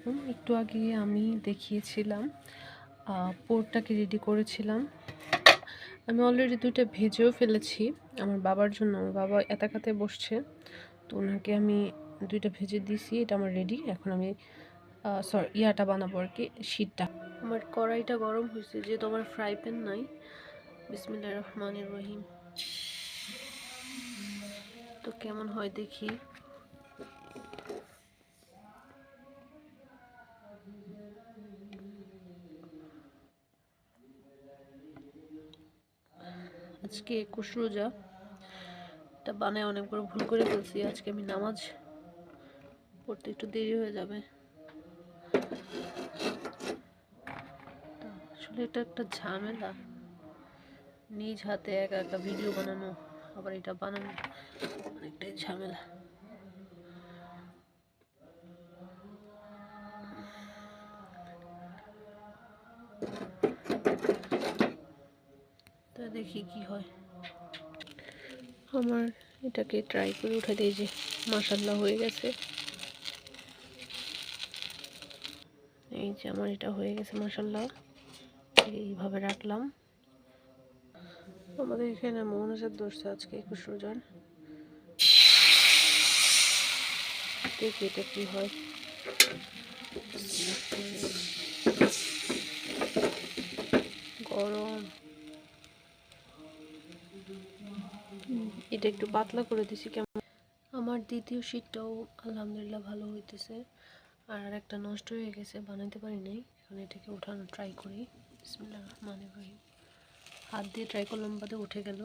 আলাইকুম। একটু আগে আমি দেখিয়েছিলাম পোরটাকে রেডি করেছিলাম। আমি অলরেডি 2টা ভেজেও ফেলেছি আমার বাবার জন্য। আমার বাবা একাতে বসছে, তো ওনাকে আমি 2টা ভেজে দিয়েছি। এটা আমার রেডি। এখন আমি ইয়াটা বানাবো আর কি, শীতটা। আমার কড়াইটা গরম হয়েছে, যেহেতু আমার ফ্রাই প্যান নাই। বিসমিল্লাহির রহমানির রহিম। তো কেমন হয় দেখি। আজকে 21 রোজা, এটা বানায় অনেক বড় ভুল করে ফেলছি। আজকে আমি নামাজ পড়তে একটু দেরি হয়ে যাবে। আসলে এটা একটা ঝামেলা, নিজ হাতে একা একা ভিডিও বানানো, আবার এটা বানানো অনেকটাই ঝামেলা। তা দেখি কি হয়। আমার এটাকে ট্রাই করে উঠে দিই, যে মাশাআল্লাহ হয়ে গেছে। এই যে আমার এটা হয়ে গেছে মাশাআল্লাহ। এইভাবে রাখলাম। আমাদের এখানে মৌনাজাত ধরছে আজকে 21 রোজার। দেখি এটা কি হয়। গরম, এটা একটু পাতলা করে দিছি। কেমন আমার দ্বিতীয় শীটটাও আলহামদুলিল্লাহ ভালো হইতেছে। আর একটা নষ্ট হয়ে গেছে, বানাইতে পারি নাই। এখন এটাকে উঠানো ট্রাই করি। বিসমিল্লাহির রহমানির রহিম। হাত দিয়ে ট্রাই করলাম, বাদে উঠে গেল।